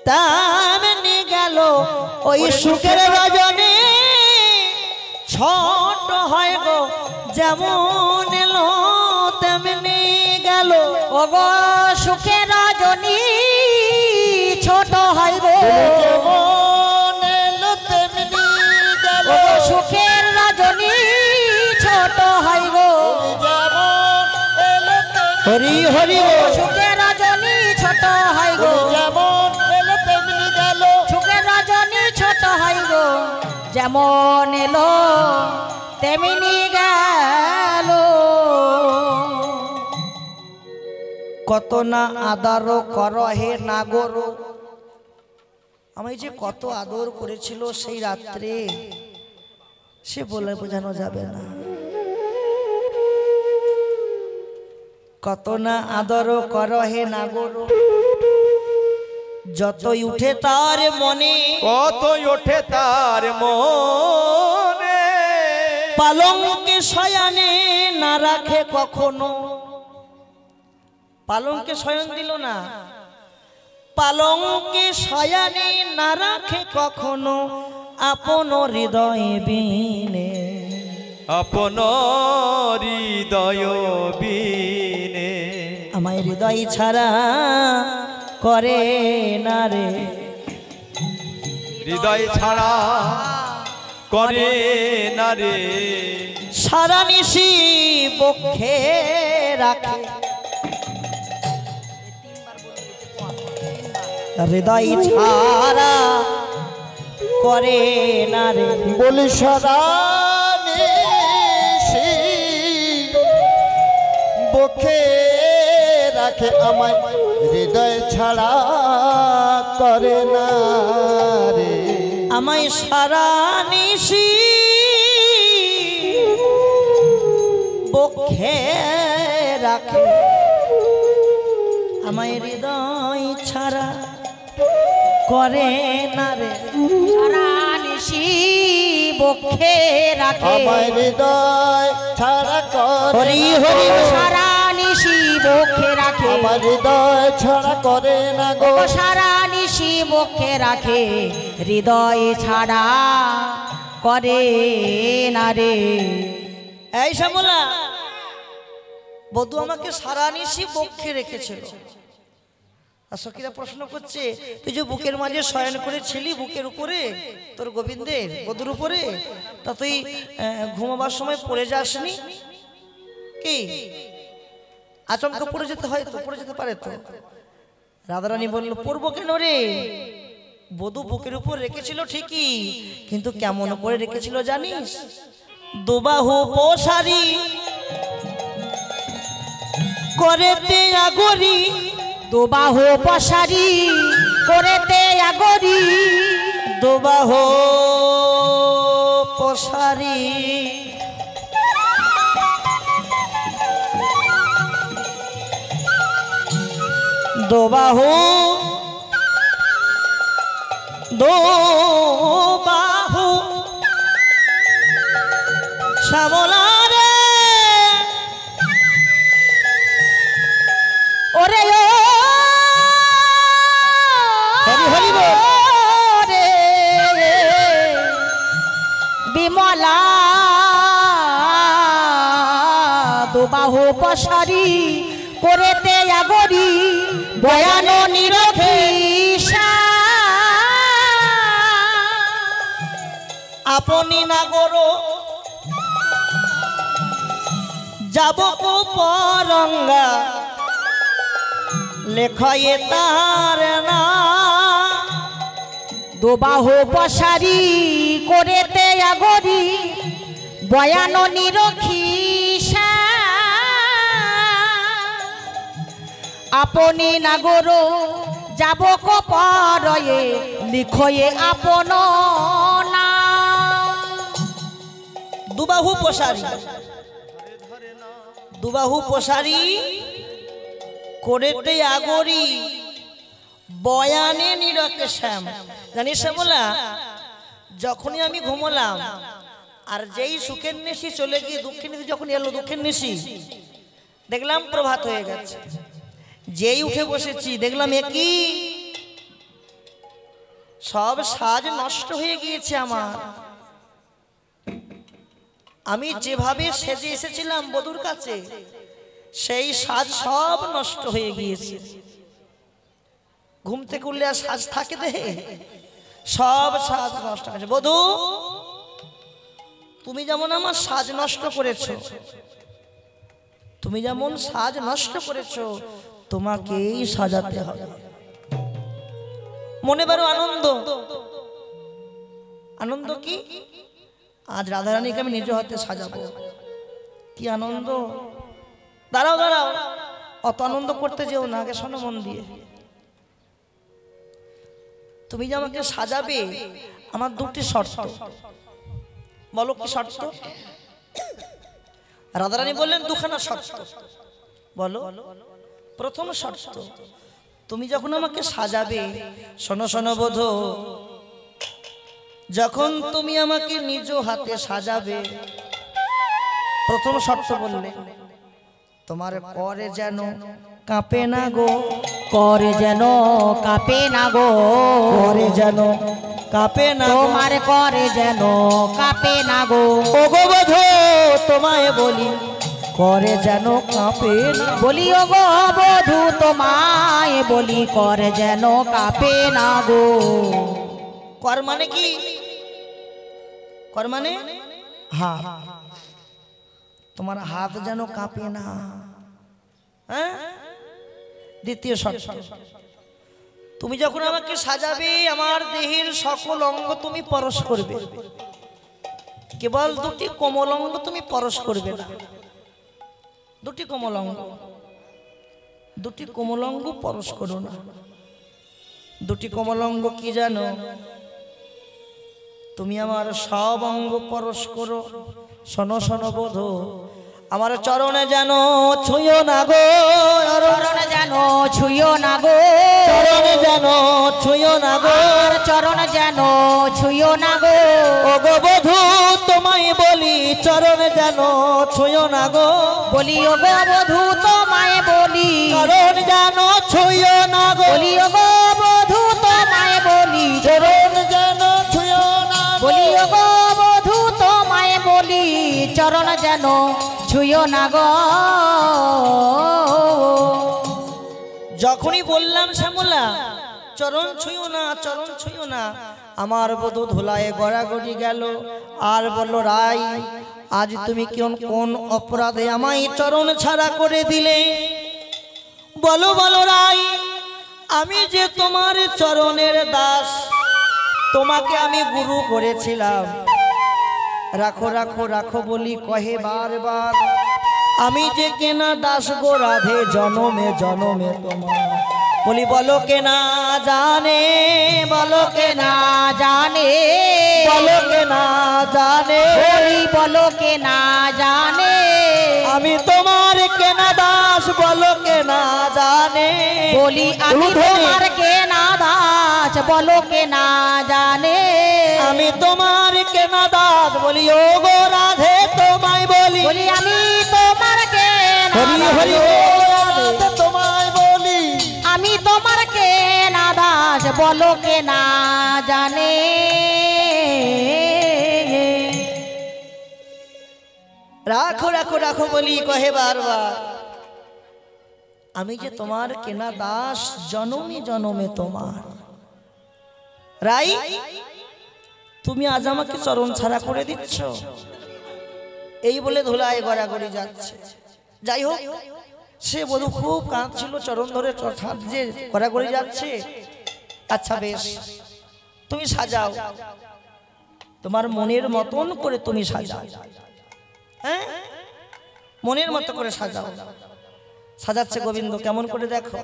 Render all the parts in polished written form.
তেমনি গেল ওই সুখের রজনী ছোট হয় গো যেমন এলো তেমনি গেল। ওগো সুখের রজনী ছোট হয় গো যেমন এলো তেমনি গেল। ওগো সুখের রজনী ছোট হয় গো যেমন এলো হরি হরি সুখের রজনী ছোট হয় গো যেমন এলো তেমনি গেল। সুখের রজনী ছোট হয় গো যেমন এলো তেমনি গেল। কত না আদর কর হে নাগর, আমায় যে কত আদর করেছিল সেই রাত্রে সে বলে বোঝানো যাবে না। কত না আদর কর হে নাগর, যতই উঠে তার মনে, কতই ওঠে তার মনে, পালঙ্কে শয়ানে না রাখে কখনো। পালঙ্কে শয়ন দিল না, পালঙ্কে শয়ানে না রাখে কখনো আপন হৃদয় বিনে। আপন হৃদয় বিনে আমায় হৃদয় ছাড়া করে না রে, হৃদয় ছাড়া করে না রে। সারা নিশি পক্ষে রাখে, হৃদয় ছাড়া করে না রে। বলি সারা নিশি বুকে রাখে আমায় হৃদয় ছাড়া করে না রে। আমায় সারা নিশি পক্ষে রাখে, আমায় হৃদয় ছাড়া করে না রে। সারা নিশি বক্ষে রাখে আমায় হৃদয় ছাড়া করে হরি হরি সারা নিশি বক্ষে রাখে আমার হৃদয় ছাড়া করে না গো। সারা নিশি বক্ষে রাখে হৃদয় ছাড়া করে না রে। এই শ্যামলা, বধূ আমাকে সারা নিশি বক্ষে রেখেছিল। আর সখীরা প্রশ্ন করছে, তুই যে বুকের মাঝে শয়ন করেছিলি বুকের উপরে তোর গোবিন্দের বধূর উপরে, তা তুই ঘুমাবার সময় পড়ে যাসনি কি? আচমকা পড়ে যেতে হয় তো, পড়ে যেতে পারে তো। রাধারানী বলল, পড়বো কেন রে? বধূ বুকের উপর রেখেছিল ঠিকই, কিন্তু কেমন করে রেখেছিল জানিস? দুবাহু পোশারি করেতে আগরি, দুবাহু পশারি করেতে আগরি, দুবাহু পোশারি দুবাহু দুবাহু শ্যামলা রে, ওরে ও হরি হরি বল। রে বিমলা দুবাহু পশারি করেতে আগরি, বয়ান নিরখে আপনি নাগর যাব পরঙ্গা, লেখায়ে তার না। দুবাহু পশারি করেতে আগরি, বয়ান নিরখি আপনি নাগর যাব কপরয়ে, লিখয়ে আপন না। দুবাহু পোশারি, দুবাহু পোশারি করেতে আগরি, বয়ানে নিরকে শ্যাম। জানিস শ্যামলা, যখনই আমি ঘুমলাম আর যেই সুখের নিশি চলে গিয়ে দুঃখের নিশি যখন এলো, দুঃখের নিশি দেখলাম প্রভাত হয়ে গেছে। যেই উঠে বসেছি দেখলাম একই সব সাজ নষ্ট হয়ে গিয়েছে আমার। আমি যেভাবে সেজে এসেছিলাম বধূর কাছে, সেই সাজ সব নষ্ট হয়ে গিয়েছে। ঘুম থেকে উঠলে আর সাজ থাকে দেহে? সব সাজ নষ্ট হয়েছে। বধূ, তুমি যেমন আমার সাজ নষ্ট করেছো, তুমি যেমন সাজ নষ্ট করেছো, তোমাকেই সাজাতে হবে। মনে বড় আনন্দ। আনন্দ কি? আজ রাধারানীকে আমি নিজ হাতে সাজাবো। কি আনন্দ! দাঁড়াও দাঁড়াও, অত আনন্দ করতে যেও না, আগে শোনো মন দিয়ে। তুমি যে আমাকে সাজাবে, আমার দুটি শর্ত। বলো কি শর্ত? রাধারানী বললেন দুখানা শর্ত। বলো। প্রথম শর্ত, তুমি যখন আমাকে সাজাবে, শোনো শোনো বধূ, যখন তুমি আমাকে নিজ হাতে সাজাবে, প্রথম শর্ত বললে তোমার করে যেন কাঁপে না গো, করে যেন কাঁপে না গো, করে যেন কাঁপে না গো, তোমার করে যেন কাঁপে না গো। ও গো বধূ, তোমায় বলি করে যেন কাঁপে না। বলি ও গো বধূ, তোমায় বলি করে যেন কাঁপে না গো। কর মানে কি? কর মানে হাত। তোমার হাত যেন কাঁপে না। হ্যাঁ? দ্বিতীয় শর্ত, তুমি যখন আমাকে সাজাবে, আমার দেহের সকল অঙ্গ তুমি পরশ করবে, কেবল দুটি কোমল অঙ্গ তুমি পরশ করবে না। দুটি কোমল অঙ্গ, দুটি কোমল অঙ্গ পরশ করো না। দুটি কোমল অঙ্গ কি জানো? তুমি আমার সব অঙ্গ পরশ করো। শোনো শোনো বধূ, আমার চরণে যেন ছুঁয়ো না গো, চরণ যেন ছুঁয়ো না গো, চরণে যেন ছুঁয়ো না গো, চরণ যেন ছুঁয়ো না গো। ও গো বধূ, তোমায় বলি চরণে যেন ছুঁয়ো না গো, বলি ও গো বধূ, তোমায় বলি চরণ যেন ছুঁয়ো না গো, বলি ও গো বধূ, তোমায় বলি চরণ যেন ছুঁয়ো না গো। বলি ও গো বধূ, তোমায় বলি চরণ যেন ছুঁয়ো না গো। যখনই বললাম শ্যামলা চরণ ছুঁয়ো না, চরণ ছুঁয়ো না, আমার বধূ ধুলায় গড়াগড়ি গেল আর বলল, রাই, আজ তুমি কোন অপরাধে আমায় চরণ ছাড়া করে দিলে? বলো বলো রাই, আমি যে তোমার চরণের দাস, তোমাকে আমি গুরু করেছিলাম। রাখো রাখো রাখো বলি কহে বারবার, আমি যে কেনা দাস গো রাধে, জনমে জনমে তোমার। বলি বলো কে না জানে, বলো কে না জানে, বলো কে না জানে, বলি বলো কে না জানে, আমি তোমার কেনা দাস, বলো কে না জানে। বলি আমি তোমার কে না দাস, বলো কে না জানে, আমি তোমার কেনা দাস, বলি ও গো রাধে তোমায় বলি, বলি আমি তোমার কে না হরি দাস, হরি ও রাধে তোমায় বলি, আমি তোমার কে না দাস, বলো কে না জানে। রাখো রাখো রাখো বলি কহে বারবার, আমি যে তোমার কেনা দাস, জনমে জনমে তোমার। রাই, তুমি আজ আমাকে চরণ ছাড়া করে দিচ্ছ। এই বলে ধুলায় গড়াগড়ি যাচ্ছে। যাই হোক, সে বধূ খুব কাঁদছিল, চরণ ধরে যে গড়াগড়ি যাচ্ছে। আচ্ছা বেশ, তুমি সাজাও, তোমার মনের মতন করে তুমি সাজাও। হ্যাঁ, মনের মতো করে সাজাও। সাজাচ্ছে গোবিন্দ, কেমন করে দেখো,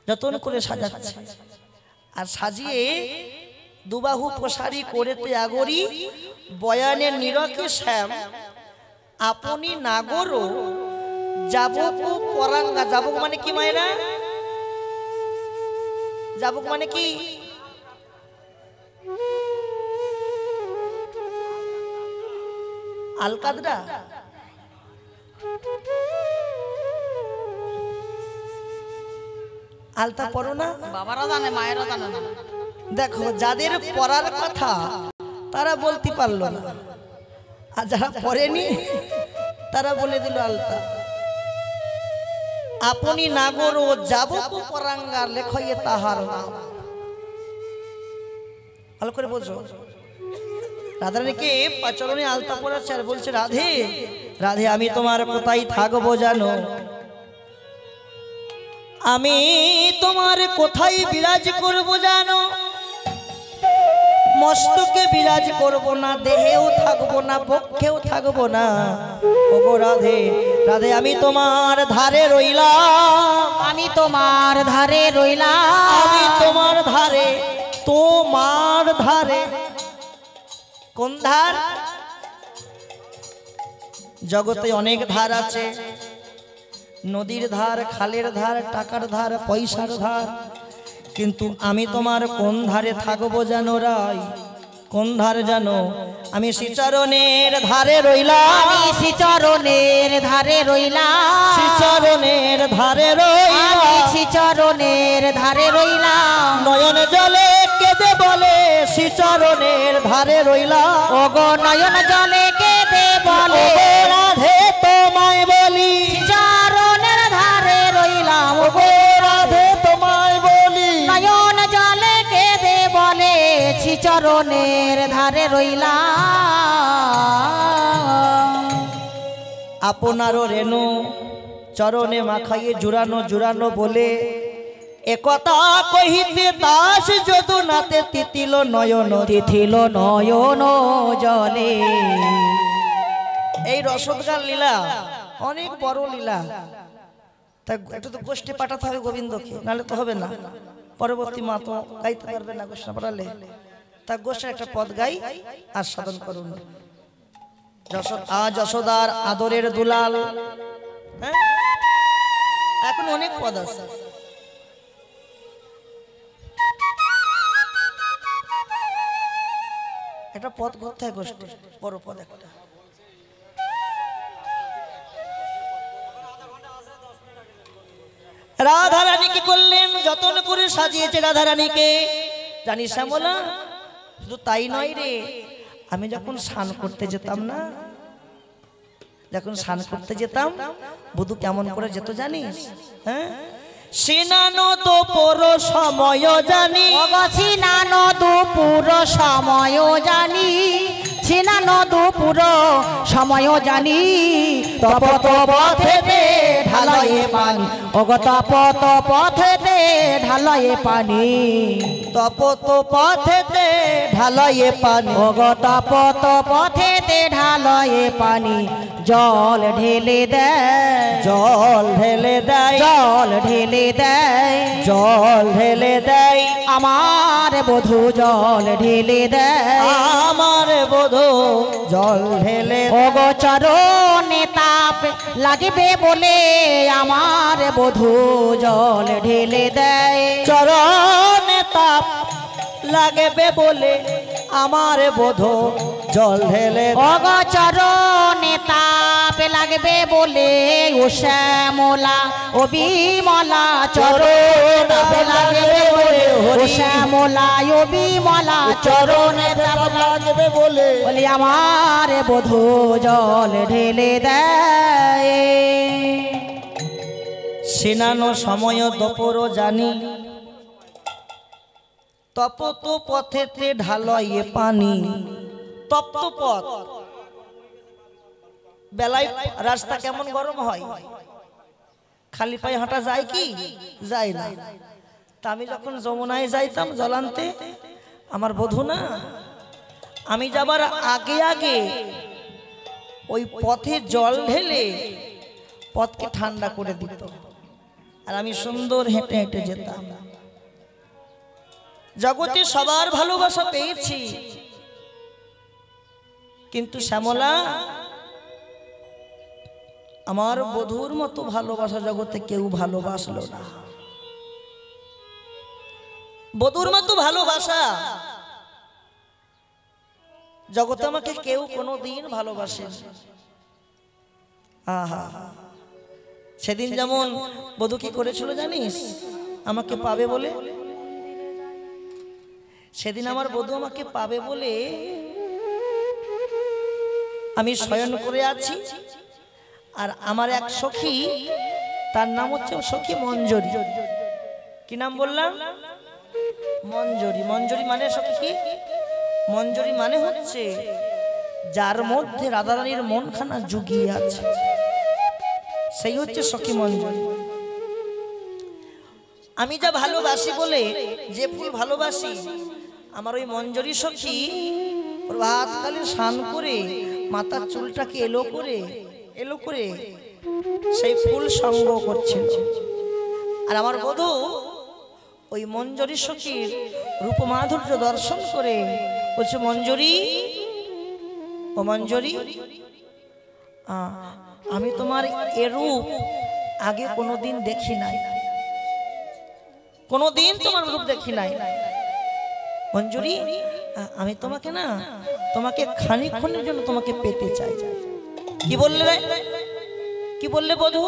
যতন করে সাজাচ্ছে। আর সাজিয়ে দুবাহু প্রসারী করেতে আগরি, বয়ানের নিরকে শ্যাম আপনি নাগর যাবক পরাঙ্গা। যাবক মানে কি মায়েরা? যাবক মানে কি? আলকাদরা, আলতা পড়ো না? বাবারা জানে, মায়েরা জানে না। দেখো যাদের পড়ার কথা তারা বলতে পারলো না, আর যারা পড়েনি তারা বলে দিল আলতা। আপনি নাগর ও যাবক পরাঙ্গা লেখয়ে তাহার নাম। ভালো করে বোঝো, রাধারানীকে পাচরণে আলতা পড়াচ্ছে আর বলছে, রাধে রাধে আমি তোমার কোথায় থাকবো জানো, আমি তোমার কোথায় বিরাজ করব জানো, মস্তকে বিরাজ করব না, দেহেও থাকবো না, বক্ষেও থাকবো না। ওগো রাধে রাধে আমি তোমার ধারে রইলাম, আমি তোমার ধারে রইলাম, আমি তোমার ধারে, তোমার ধারে। কোন ধার? জগতে অনেক ধার আছে, নদীর ধার, খালের ধার, টাকার ধার, পয়সার ধার, কিন্তু আমি তোমার কোন ধারে থাকবো জানো রাই? কোন ধারে জানো? আমি শ্রীচরণের ধারে রইলাম, আমি শ্রীচরণের ধারে রইলাম, শ্রীচরণের ধারে রইলাম, আমি শ্রীচরণের ধারে রইলাম। নয়ন জলে কেঁদে বলে শ্রীচরণের ধারে রইলাম, ওগো নয়ন জলে কেঁদে বলে ওগো রাধে তোমায় বলি, শ্রীচরণের ধারে রইলাম, ওগো রাধে তোমায় বলি। নয়ন জলে কেঁদে বলে শ্রীচরণের ধারে রইলাম। আপনারও রেণু চরণে মাখাইয়ে জুড়ানো জুড়ানো বলে একথা কহিতে দাস যদুনাথে তিতিল নয়ন, তিথিল নয়ন জলে। এই রসদগার লীলা অনেক বড় লীলা, তা একটু তো গোষ্ঠী পাঠাতে হবে গোবিন্দকে, নাহলে তো হবে না। পরবর্তী মা তো গাইতে পারবে না গোষ্ঠী পাঠালে, তা গোষ্ঠীর একটা পদ গাই আর সাধন করুন। যশোদার আদরের দুলাল, হ্যাঁ? এখন অনেক পদ আছে। একটা পদ করতে হয় গোষ্ঠী, বড় পদ একটা। রাধারানী কি করলেন? যতন করে সাজিয়েছে রাধারানীকে। জানিস শ্যামলা, শুধু তাই নয় রে, আমি যখন স্নান করতে যেতাম না, যখন স্নান করতে যেতাম, বধূ কেমন করে যেত জানিস? হ্যাঁ, সিনানো দুপুর সময় জানি, সিনানো দুপুর সময় জানি, সিনানো দুপুর সময় জানি, তপত পথেতে ঢালয়ে পানি, ওগো তপত পথেতে ঢালয়ে পানি, তপত পথেতে ঢালয়ে পানি, ওগো তপত পথেতে ঢালয়ে পানি, জল ঢেলে দেয়, জল ঢেলে দেয়, জল ঢেলে দেয়, জল ঢেলে দেয়, আমার বধূ জল ঢেলে দেয়, আমার বধূ জল ঢেলে। ওগো চরণে তাপ লাগবে বলে আমার বধূ জল ঢেলে দেয়, চরণে তাপ লাগবে বলে আমার বধূ জল ঢেলে। ওগো চরণে তাপ লাগবে বলে ও শ্যামলা ও বিমলা, চরণ লাগবে বলে ও শ্যামলা ও বিমলা, চরণে তাপ লাগবে বলে বলি আমার বধূ জল ঢেলে দেয়। সিনানো সময় দুপুর জানি, তপত পথেতে ঢালয়ে পানি। তপ্ত পথ, বেলায় রাস্তা কেমন গরম হয়, খালি পায়ে হাঁটা যায় কি? যায় না। তা আমি যখন যমুনায় যাইতাম জল আনতে, আমার বধূ না, আমি যাবার আগে আগে ওই পথে জল ঢেলে পথকে ঠান্ডা করে দিত, আর আমি সুন্দর হেঁটে হেঁটে যেতাম। জগতে সবার ভালোবাসা পেয়েছি, কিন্তু শ্যামলা, আমার বধূর মতো ভালোবাসা জগতে কেউ ভালোবাসলো না। বধূর মতো ভালোবাসা জগতে আমাকে কেউ কোনোদিন ভালোবাসে। আহা, সেদিন যেমন বধূ কি করেছিল জানিস? আমাকে পাবে বলে সেদিন আমার বধূ আমাকে পাবে বলে আমি শয়ন করে আছি। আর আমার এক সখী, তার নাম হচ্ছে সখী মঞ্জরি। কি নাম বললাম? মঞ্জরি। মঞ্জরি মানে সখী কি? মঞ্জরি মানে হচ্ছে যার মধ্যে রাধারানীর মনখানা জুগিয়ে আছে, সেই হচ্ছে সখী মঞ্জরি। আমি যা ভালোবাসি বলে, যে ফুল ভালোবাসি, আমার ওই মঞ্জরি সখী প্রভাতকালে স্নান করে মাথার চুলটাকে এলো করে সেই ফুল সংগ্রহ করছিল। আর আমার বধূ ওই মঞ্জরি সখীর রূপমাধুর্য দর্শন করে বলছে, মঞ্জরি, ও মঞ্জরি, আমি তোমার এ রূপ আগে কোনোদিন দেখি নাই, কোনোদিন তোমার রূপ দেখি নাই। মঞ্জরি, আমি তোমাকে না, তোমাকে খানিকক্ষণের জন্য তোমাকে পেতে চাই। কি বললে রে? কি বললে বধূ?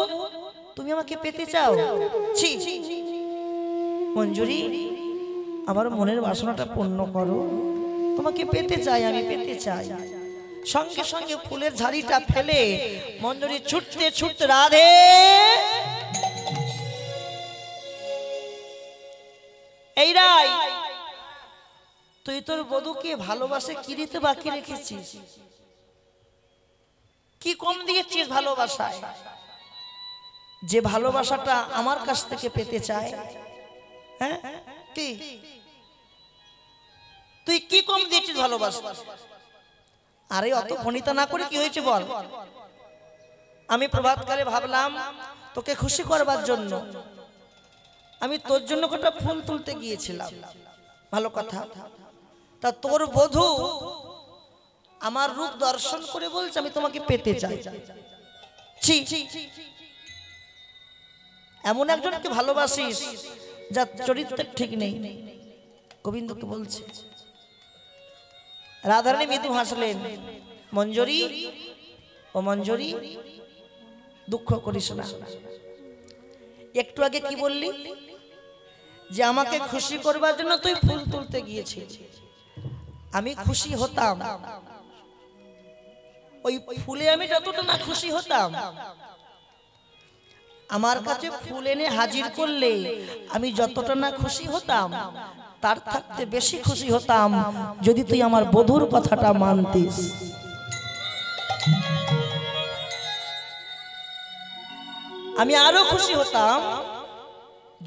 তুমি আমাকে পেতে চাও? ছি মঞ্জরি, আমার মনের বাসনাটা পূর্ণ করো, তোমাকে পেতে চাই, আমি পেতে চাই। সঙ্গে সঙ্গে ফুলের ঝাড়িটা ফেলে মঞ্জরি ছুটতে ছুটতে, রাধে এই রাই, তুই তোর বধূকে ভালোবাসে কি দিতে বাকি রেখেছিস? কি কম দিয়েছিস ভালোবাসায়, যে ভালোবাসাটা আমার কাছ থেকে পেতে চায়? হ্যাঁ, কি তুই কি কম দিয়েছিস ভালোবাসা? আরে অত ফণিতা না করে কি হয়েছে বল? আমি প্রভাতকালে ভাবলাম তোকে খুশি করবার জন্য আমি তোর জন্য কটা ফুল তুলতে গিয়েছিলাম, ভালো কথা। তা তোর বধূ আমার রূপ দর্শন করে বলছে আমি তোমাকে পেতে চাই। ছি, এমন একজনকে ভালোবাসিস যার চরিত্র ঠিক নেই। গোবিন্দকে বলছে। রাধারানী মৃদু হাসলেন। মঞ্জরি, ও মঞ্জরি, দুঃখ করিস না। একটু আগে কি বললি? যে আমাকে খুশি করবার জন্য তুই ফুল তুলতে গিয়েছিস। আমি খুশি হতাম, ওই ফুলে আমি যতটা না খুশি হতাম, আমার কাছে ফুল এনে হাজির করলে আমি যতটা না খুশি হতাম, তার থাকতে বেশি খুশি হতাম যদি তুই আমার বধূর কথাটা মানতিস। আমি আরো খুশি হতাম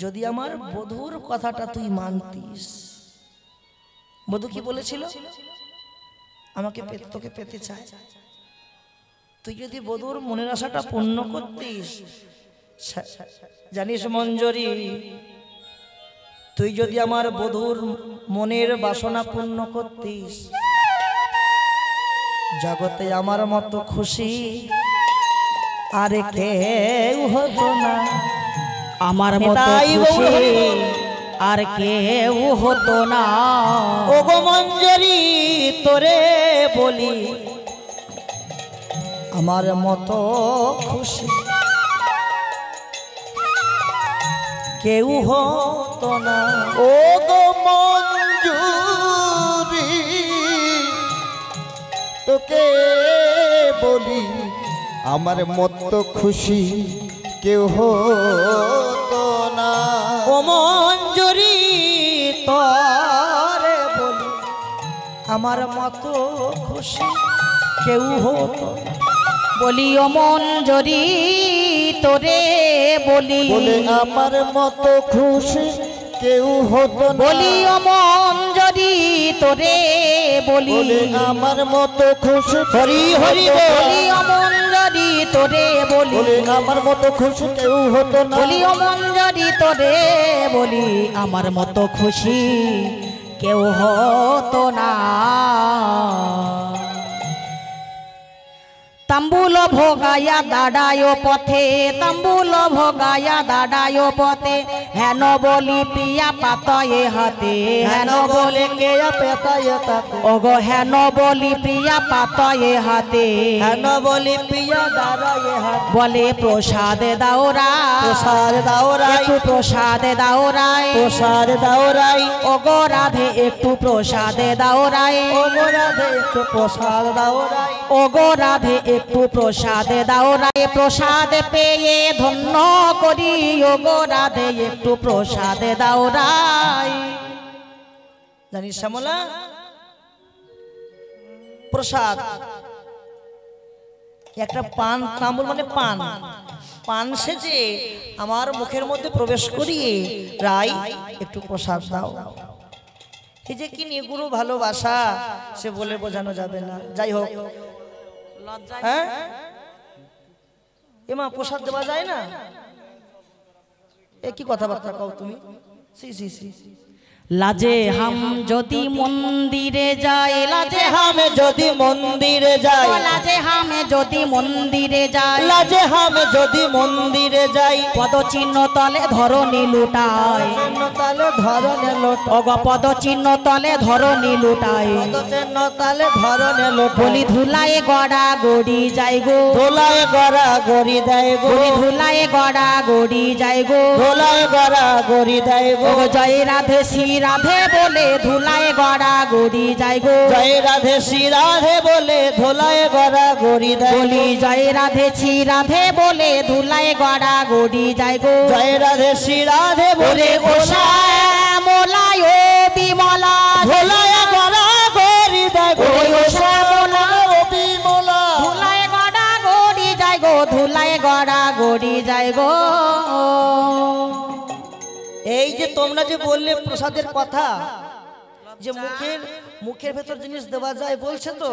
যদি আমার বধূর কথাটা তুই মানতিস। বধূ কি বলেছিল? আমাকে তোকে পেতে চায়। তুই যদি বধূর মনের আশাটা পূর্ণ করতিস, জানিস মঞ্জরি, তুই যদি আমার বধূর মনের বাসনা পূর্ণ করতিস, জগতে আমার মতো খুশি আর কেউ হতো না। আমার মতো খুশি আর কেউ হতো না। ও গো মঞ্জরি, তোরে বলি, আমার মতো খুশি কেউ হতো না। ও গো মঞ্জুরি, তোকে বলি, আমার মতো খুশি কেউ হতো না। ও মঞ্জরি, তোরে বলি, আমার মতো খুশি কেউ হতো। বলি ও মঞ্জরি, তোরে বলি, বলে আমার মতো খুশি কেউ হতো না। বলি ও মঞ্জরি, তোরে বলি, বলে আমার মতো খুশি হরি হরি বল। বলি ও মঞ্জরি, তোরে বলি, বলে আমার মতো খুশি কেউ হতো না। বলি ও মঞ্জরি, তোরে বলি, আমার মতো খুশি কেউ হতো না। তাম্বুল ভোগায়া দাঁড়ায় পথে, তাম্বুল ভোগায়া দাঁড়ায় পথে, হেন বলি প্রিয়া পাতয়ে হাতে, হেন বলে কে পেতায় তাতে, ওগো হেন বলি প্রিয়া পাতয়ে হাতে, হেন বলি প্রিয়া দাঁড়ায় হাত, বলে প্রসাদ দাওরা, প্রসাদ দাওরাই, একটু প্রসাদ দাওরাই, প্রসাদ দাওরাই, ওগো রাধে একটু প্রসাদ দাওরাই, ওগো রাধে একটু প্রসাদ দাওরাই, ওগো রাধে একটু প্রসাদ দাওরাই, প্রসাদ পেয়ে ধন্য করি, ওগো রাধে একটু প্রসাদ দাওরাই। জানিস শ্যামলা, প্রসাদ একটা পান, তাম্বুল মানে পান, পান সেজে আমার মুখের মধ্যে প্রবেশ করিয়ে রাই একটু প্রসাদ দাও। এই যে কি নিগুড় ভালোবাসা, সে বলে বোঝানো যাবে না। যাই হোক, হ্যাঁ এমা প্রসাদ দেওয়া যায় না, এ কি কথাবার্তা কও তুমি? সি সি সি, লাজে হাম যদি মন্দিরে যাই, লাজে হামে যদি মন্দিরে যাই, লাজে হামে যদি মন্দিরে যাই, লাজে হামে যদি মন্দিরে যাই, পদ চিহ্ন তলে ধরণী লুটাই, তালে ধরনে লোট, অগ পদ চিহ্ন তলে ধরণী লুটাই, তালে ধরনে লোট, বলি ধুলায় গড়া গড়ি যাই গো, ধোলায় গড়া গড়ি দেয় গো, বলি ধুলায় গড়া গড়ি যাই গো, ধোলায় গড়া গড়ি দেয় গো, ওগো জয় রাধে শ্রী রাধে বলে ধুলায় গড়া গড়ি যাই গো, জয় রাধে শ্রী রাধে বলে ধোলায় গড়া গড়ি দেয়, বলি জয় রাধে শ্রী রাধে বলে ধুলায় গড়া গড়ি যাই গো, জয় রাধে শ্রী রাধে বলে ও শ্যামলায় ও বিমলা, ধোলায় গড়া গড়ি দেয় গো, ও শ্যামলা ও বিমলা, ধুলায় গড়া গড়ি যাই গো, ধুলায় গড়া গড়ি যাই গো। এই যে তোমরা যে বললে প্রসাদের কথা, যে মুখের মুখের ভেতর জিনিস দেওয়া যায় বলছে তো,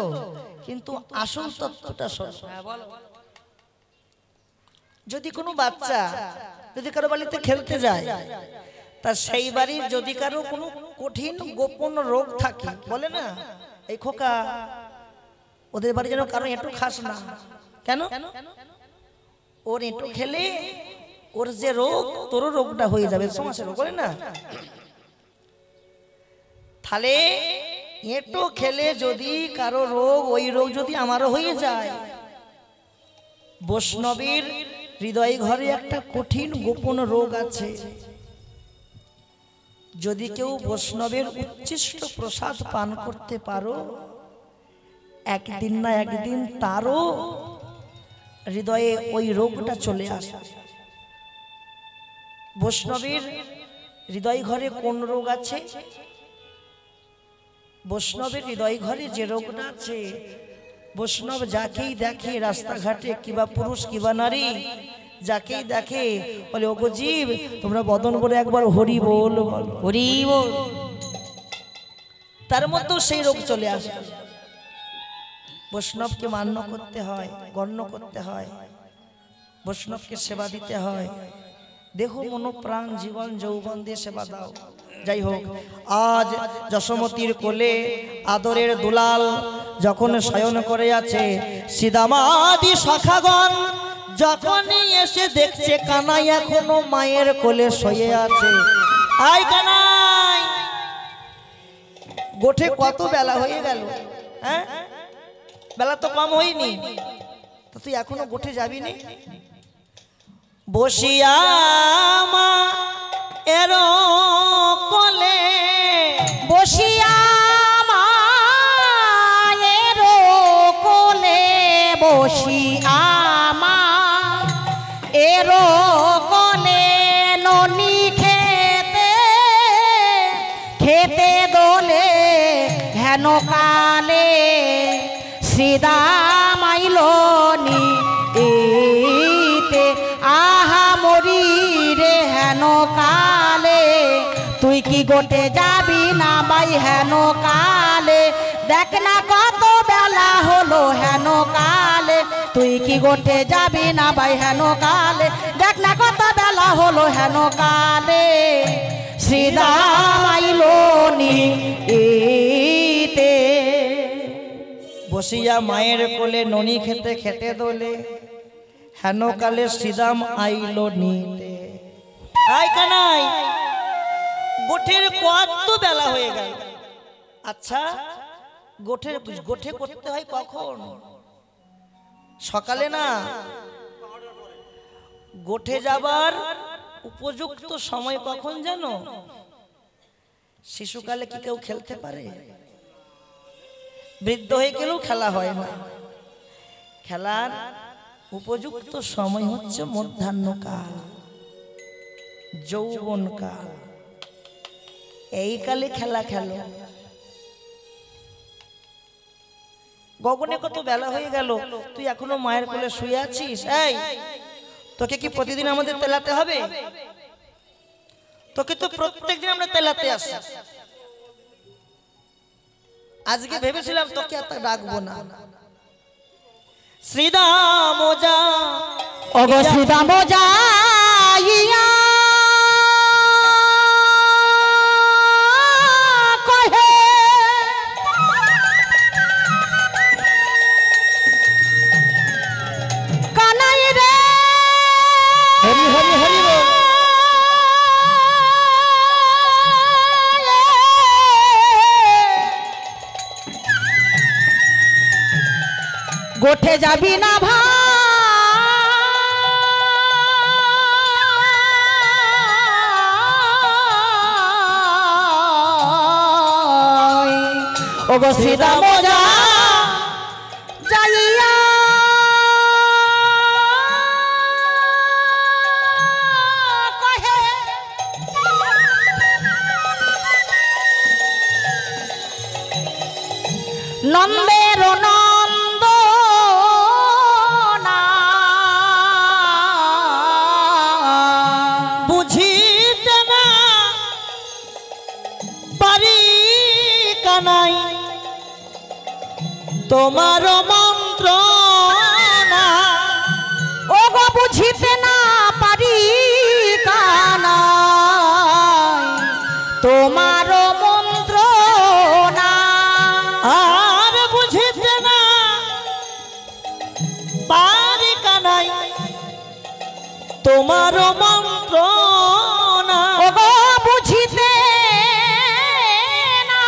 কিন্তু আসল তত্ত্বটা শোনো। যদি কোনো বাচ্চা যদি কারো বাড়িতে খেলতে যায়, তা সেই বাড়ির যদি কারো কোনো কঠিন গোপন রোগ থাকে, বলে না এই খোকা ওদের বাড়ি যেন কারো এঁটো খাস না, কেন? ওর এঁটো খেলে ওর যে রোগ, তোরও রোগটা হয়ে যাবে, সমস্যা রোগ, বলে না? তাহলে এঁটো খেলে যদি কারো রোগ, ওই রোগ যদি আমারও হয়ে যায়, বৈষ্ণবীর হৃদয় ঘরে একটা কঠিন গোপন রোগ আছে। যদি কেউ বৈষ্ণবের উচ্ছিষ্ট প্রসাদ পান করতে পারো, একদিন না একদিন তারও হৃদয়ে ওই রোগটা চলে আসে। বৈষ্ণবীর হৃদয় ঘরে কোন রোগ আছে? বৈষ্ণবের হৃদয় ঘরে যে রোগটা আছে, বৈষ্ণব যাকেই দেখে রাস্তাঘাটে, কিবা পুরুষ কিবা নারী, যাকেই দেখে বলে ওগো জীব তোমরা বদন করে একবার হরি বল, হরি বল, তার মধ্যেও সেই রোগ চলে আসে। বৈষ্ণবকে মান্য করতে হয়, গণ্য করতে হয়, বৈষ্ণবকে সেবা দিতে হয়, দেহ মন প্রাণ জীবন যৌবন দিয়ে সেবা দাও। যাই হোক, আজ যশোমতীর কোলে আদরের দুলাল যখন শয়ন করে আছে, সিদামাদি সখাগণ যখনই এসে দেখছে কানাই এখনো মায়ের কোলে শুয়ে আছে। আই কানাই, গোঠে কত বেলা হয়ে গেল, হ্যাঁ বেলা তো কম হয়নি, তো তুই এখনো গোঠে যাবি নি? বসিয়া মা এর কোলে, বসিয়া মায়ের কোলে, বসিয়া মায়ের কোলে, ননি খেতে খেতে দোলে, হেন কালে শ্রীদাম আইলনি এতে, আহা মরি রে হেন কালে, তুই কি গোটে যাবি না ভাই হেন কালে, দেখ না কত বেলা হলো হেন কালে, তুই কি গোটে যাবি না ভাই হেন কালে, দেখ না কত বেলা হলো হেন কালে, শ্রীদাম আইলনি এতে। বসিয়া মায়ের কোলে ননি খেতে খেতে দোলে, হেন কালে শ্রীদাম আইলো নিতে। আয় কানাই, গোঠের কত বেলা হয়ে গেল। আচ্ছা, গোঠে করতে হয় কখন? সকালে না, গোঠে যাবার উপযুক্ত সময় কখন জানো? শিশুকালে কি কেউ খেলতে পারে? বৃদ্ধ হয়ে গেলেও খেলা হয় না। খেলার উপযুক্ত সময় হচ্ছে মধ্যাহ্নকাল, যৌবনকাল। এই কালে খেলা খেলো। গগনে কত বেলা হয়ে গেল, তুই এখনো মায়ের কোলে শুয়ে আছিস? এই, তোকে কি প্রতিদিন আমাদের তেলাতে হবে? তোকে তো প্রত্যেকদিন আমরা তেলাতে আসি। আজকে ভেবেছিলাম তোকে আর ডাকবো না। শ্রীদাম যা, ওগো শ্রীদাম যাইয়া কহে কানাই রে, হরি হরি হরি বল। গোঠে যাবি না ভাই, ওগো শ্রীদাম যাইয়া কহে নন্দের নন্দ বুঝিতে না পারি কানাই তোমার মন্ত্র না। ওগো বুঝিতে না পারি কানাই তোমার মন্ত্র না। আর বুঝিতে না পারি কানাই তোমার মন্ত্র না। ওগো বুঝিতে না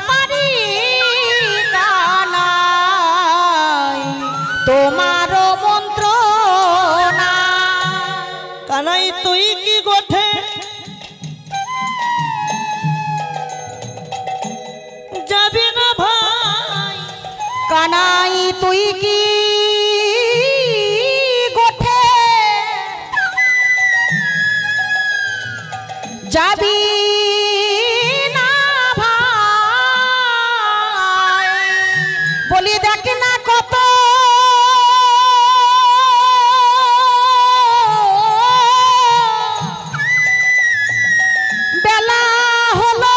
পারি কানাই তোমার মন্ত্র না। কানাই তুই কি গোঠে যাবি না ভাই? কানাই তুই কি গোঠে যাবি না ভাই? বলি দেখ না কত বেলা হলো,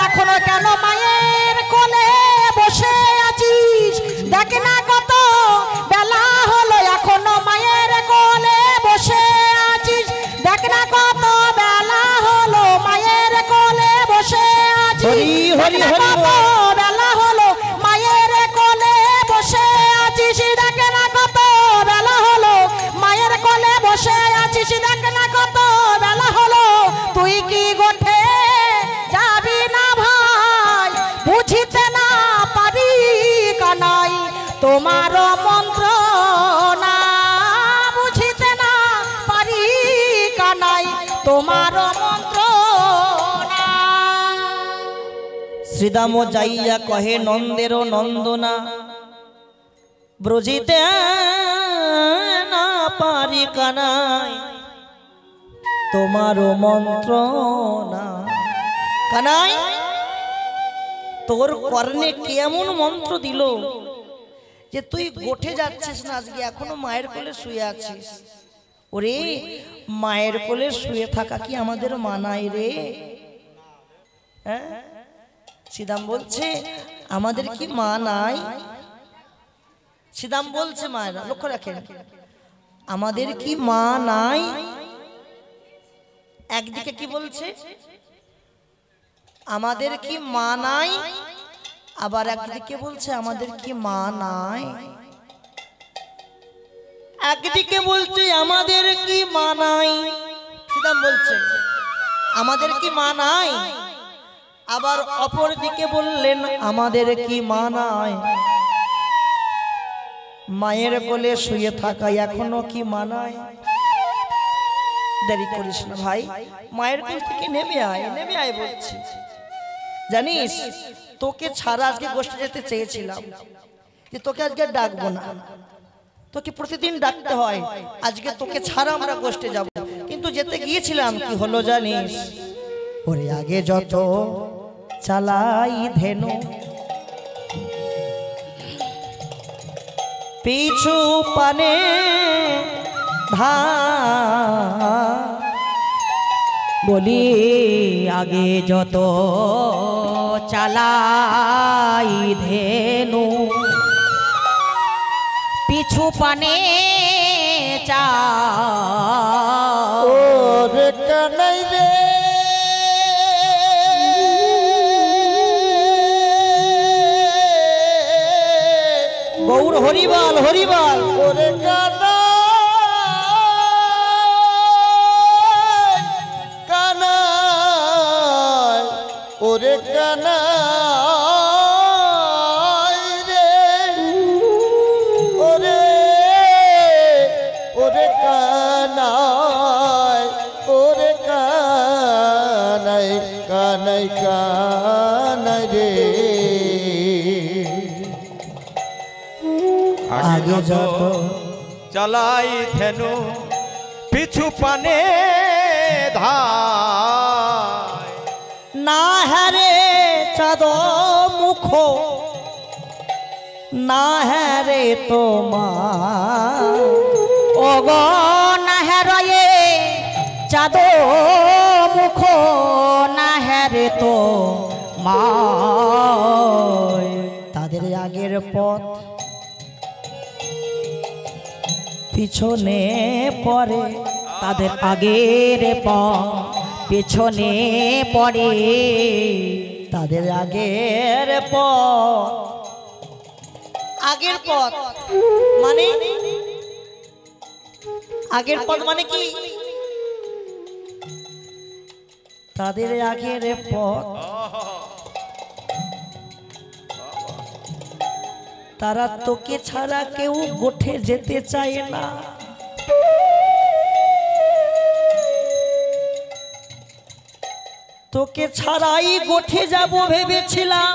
এখনো কেন মায়ের কোলে বসে আছিস? দেখ না কত বেলা হলো, এখনো মায়ের কোলে বসে আছিস। দেখ না কত বেলা হলো, মায়ের কোলে বসে আছিস। হরি হরি দেখ না হরি কত বল। বেলা হলো, মায়ের কোলে বসে আছিস। দেখ না কত বেলা হলো, মায়ের কোলে বসে আছিস। দেখ না কত বেলা হলো, তুই কি গোঠে যাবি না ভাই? বুঝিতে না পারি কানাই তোমার মন্ত্র না। বুঝিতে না পারি কানাই তোমার মন্ত্র না। শ্রীদাম যাইয়া কহে নন্দের নন্দনা, ব্রজিতে না পারি কানাই তোমার মন্ত্র না। কানাই, তোর কর্ণে কেমন মন্ত্র দিল যে তুই গোঠে যাচ্ছিস না, আজকে এখনো মায়ের কোলে শুয়ে আছিস? ওরে, মায়ের কোলে শুয়ে থাকা কি আমাদের মানায় রে? হ্যাঁ, শ্রীদাম বলছে আমাদের কি মা নাই? শ্রীদাম বলছে মায়েরা, লক্ষ্য রাখেন, আমাদের কি মা নাই? একদিকে কি বলছে, আমাদের কি মা নাই? আবার একদিকে বলছে আমাদের কি মা নাই, একদিকে বলছে আমাদের কি মা নাই। শ্রীরাম বলছে আমাদের কি মা নাই, আবার অপর দিকে বললেন আমাদের কি মা নাই। মায়ের কোলে শুয়ে থাকা এখনো কি মা নাই? দেরি করিস না ভাই, মায়ের কোল থেকে নেমে আয়, নেমে আয় বলছি। জানিস তোকে ছাড়া আজকে গোষ্ঠী যেতে চেয়েছিলাম, যে তোকে আজকে ডাকবো না, তোকে প্রতিদিন ডাকতে হয়, আজকে তোকে ছাড়া আমরা গোষ্ঠী যাব, কিন্তু যেতে গিয়েছিলাম কি হলো জানিস? ওরে আগে যত চালাই ধেনু, পিছু পানে বলি আগে যত চালাই ধেনু, পিছু পানে চা ওরে কানাই রে গৌর হরিবল হরিবল। ওরে কানাই ওরে কানাই রে ওরে ওরে কানাই ওরে কানাই কানাই কানাই রে আগে যত চালাই ধেনু, পিছু পানে ধায়। না হারে চাঁদ মুখ, না হারে তোমার, ওগ নাহেরয়ে চাঁদ মুখ, নাহেরে তো মা। তাদের আগের পথ পিছনে পড়ে, তাদের আগের পেছনে পড়ে, তাদের আগের পথ, আগের পথ মানে আগের পথ মানে কি? তাদের আগের পথ, তারা তোকে ছাড়া কেউ গোঠে যেতে চায় না। তোকে ছাড়াই গোঠে যাব ভেবেছিলাম,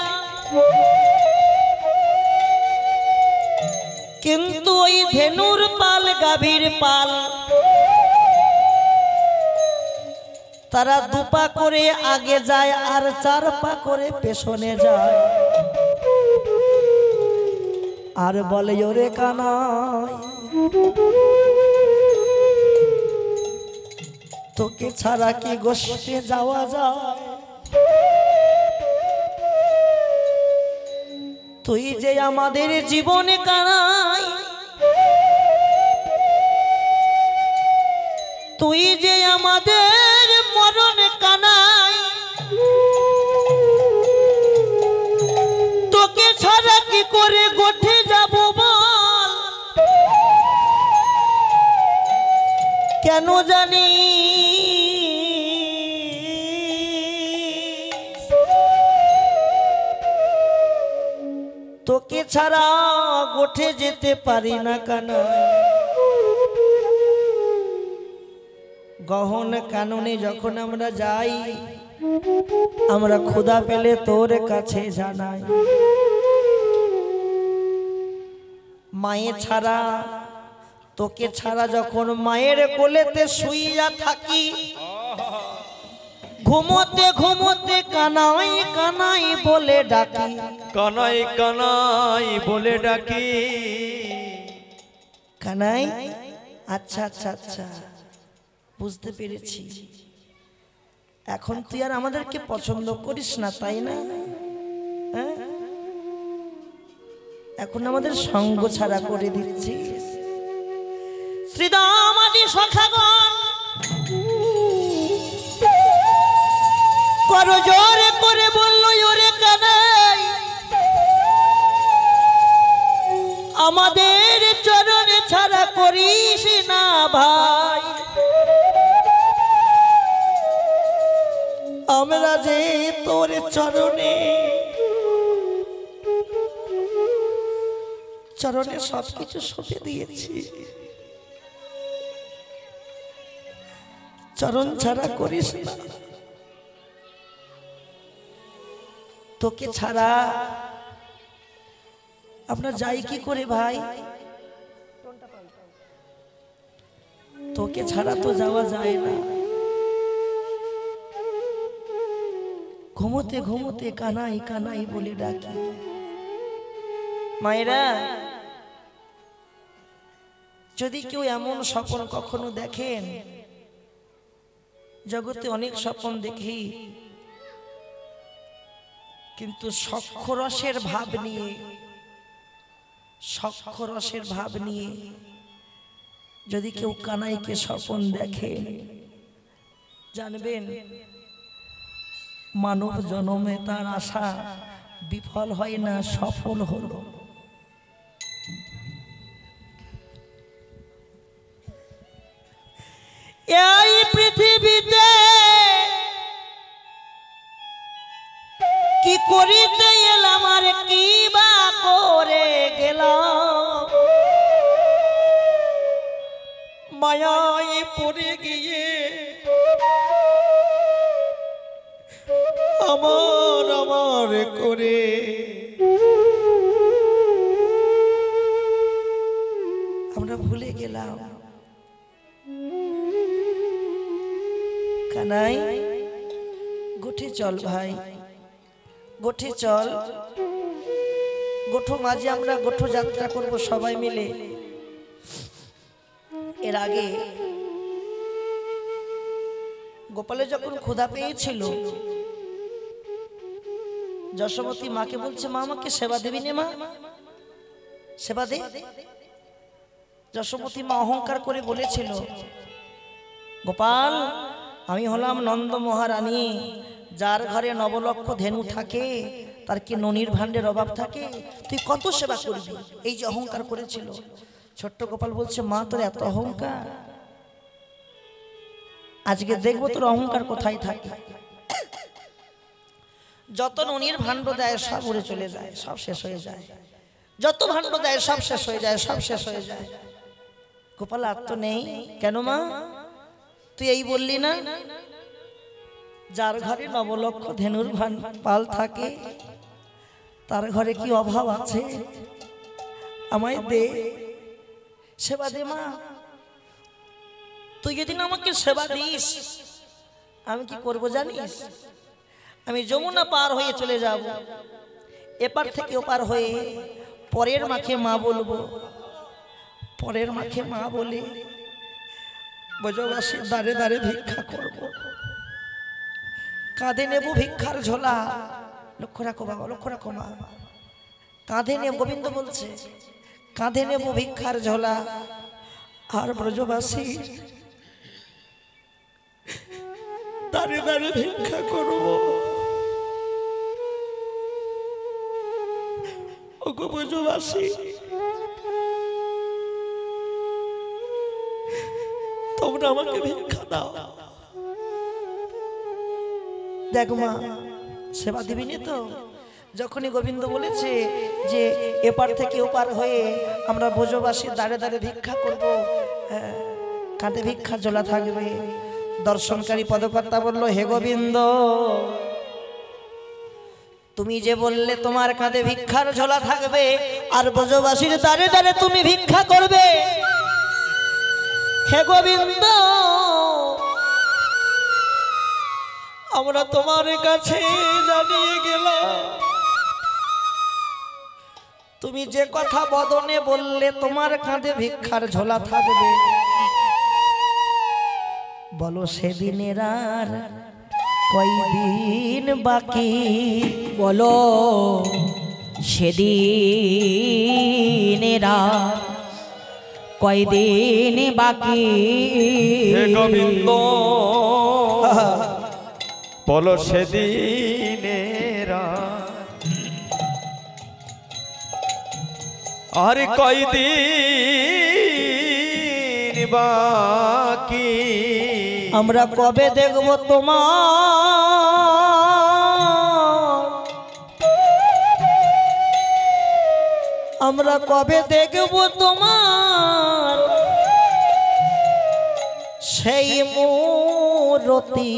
কিন্তু ওই ধেনুর পাল গাভীর পাল, তারা দুপা করে আগে যায় আর চার পা করে পেছনে যায়, আর বলে ওরে কানাই তোকে ছাড়া কি গোষ্ঠে যাওয়া যায়? তুই যে আমাদের জীবনে কানাই, তুই যে আমাদের মরণে কানাই, তোকে ছাড়া কি করে গোঠে যাব বল? কেন জানি তোকে ছাড়া গোঠে যেতে পারি না কানাই। গহন কাননে যখন আমরা যাই, আমরা ক্ষুধা পেলে তোর কাছে জানাই। মায়ের ছাড়া, তোকে ছাড়া যখন মায়ের কোলেতে শুইয়া থাকি, ঘুমোতে ঘুমোতে কানাই কানাই বলে ডাকি, কানাই কানাই বলে ডাকি। কানাই, আচ্ছা আচ্ছা আচ্ছা বুঝতে পেরেছি, এখন তুই আর আমাদেরকে পছন্দ করিস না তাই না? হ্যাঁ, এখন আমাদের সঙ্গ ছাড়া করে দিচ্ছিস। শ্রীদাম আদি সখাগণ কর জোরে করে বলল ওরে কানাই আমাদের চরণে ছাড়া করিস না ভাই, আমরা যে তোর চরণে চরণে সবকিছু সঁপে দিয়েছি, চরণ ছাড়া করিস না। তোকে ছাড়া আমরা যাই কি করে ভাই, তোকে ছাড়া তো যাওয়া যায় না। ঘুমোতে ঘুমোতে কানাই কানাই বলে ডাকি। মায়েরা, যদি কেউ এমন স্বপ্ন কখনো দেখেন, জগতে অনেক স্বপ্ন দেখি, কিন্তু সক্ষরসের ভাব নিয়ে, সক্ষরসের ভাব নিয়ে যদি কেউ কানাইকে স্বপ্ন দেখে, জানবেন মানব জন্মে তার আশা বিফল হয় না, সফল হলো। এই পৃথিবীতে কি করিতে এলাম আর কি বা করে গেলাম, মায়ায় পড়ে গিয়ে আমার আমার করে আমরা ভুলে গেলাম। কানাই, গোঠে চল ভাই, গোঠে চল। গোঠো মাঝে আমরা গোঠো যাত্রা করব সবাই মিলে। এর আগে গোপালে যখন ক্ষুধা পেয়েছিল, যশোমতী মাকে বলছে, মা আমাকে সেবা দেবি নে, মা সেবা দে। যশোমতী মা অহংকার করে বলেছিল, গোপাল আমি হলাম নন্দ মহারানী, যার ঘরে নবলক্ষ ধেনু থাকে তার কি ননির ভাণ্ডের অভাব থাকে, তুই কত সেবা করবি, এই যে অহংকার করেছিল। ছোট্ট গোপাল বলছে, মা তোর এত অহংকার, আজকে দেখবো তোর অহংকার কোথায় থাকে। যত ননির ভাণ্ড দেয় সব উড়ে চলে যায়, সব শেষ হয়ে যায়। যত ভাণ্ড দেয় সব শেষ হয়ে যায়, সব শেষ হয়ে যায়। গোপাল আর তো নেই। কেন মা? তুই এই বললি না, যার ঘরে নবলক্ষ ধেনুর পাল থাকে তার ঘরে কি অভাব আছে, আমায় দে, সেবা দে মা। তুই যেদিন আমাকে সেবা দিস, আমি কি করব জানিস? আমি যমুনা পার হয়ে চলে যাব, এপার থেকে ওপার হয়ে পরের মাকে মা বলবো, পরের মাকে মা বলে ব্রজবাসীর দাঁড়ে দাঁড়ে ভিক্ষা করব, কাঁধে নেব ভিক্ষার ঝোলা। লক্ষ্য রাখো বাবা, লক্ষ্য রাখো মা, কাঁধে নেব, গোবিন্দ বলছে কাঁধে নেব ভিক্ষার ঝোলা, আর ব্রজবাসী দাঁড়ে দাঁড়ে ভিক্ষা করব। ওগো ব্রজবাসী, তোমরা আমাকে ভিক্ষা দাও। দেখো মা, সেবা দিবি নি তো? যখনই গোবিন্দ বলেছে যে এপার থেকে ওপার হয়ে আমরা ব্রজবাসী দাঁড়ে দাঁড়ে ভিক্ষা করব, কাঁধে ভিক্ষার ঝোলা থাকবে, দর্শনকারী পদকর্তা বলল, হে গোবিন্দ, তুমি যে বললে তোমার কাঁধে ভিক্ষার ঝোলা থাকবে আর ব্রজবাসীর দাঁড়ে দাঁড়ে তুমি ভিক্ষা করবে, হে গোবিন্দ, আমরা তোমার কাছে জানিয়ে গেলাম, তুমি যে কথা বদনে বললে তোমার কাঁধে ভিক্ষার ঝোলা থাকবে, বলো সেদিনের আর কয়দিন বাকি, বলো সেদিনের আর কয়দিন বাকি। হে গোবিন্দ, বলো সেদিনের আর কয়দিন বাকি আমরা কবে দেখব তোমার, আমরা কবে দেখব তোমার সেই মূরতি।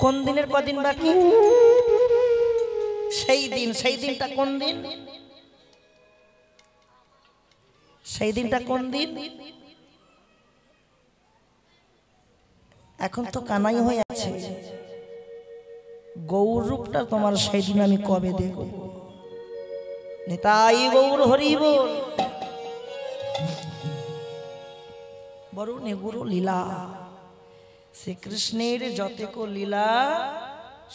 কোন দিনের কদিন বাকি? সেই দিন। সেই দিনটা কোন দিন? সেই দিনটা কোন দিন? এখন তো কানাই হয়ে আছে। গৌর রূপটা তোমার সেই দিন আমি কবে দেখব? নিতাই গৌর হরি বল। বড় নেগুরো লীলা, শ্রীকৃষ্ণের যতেক লীলা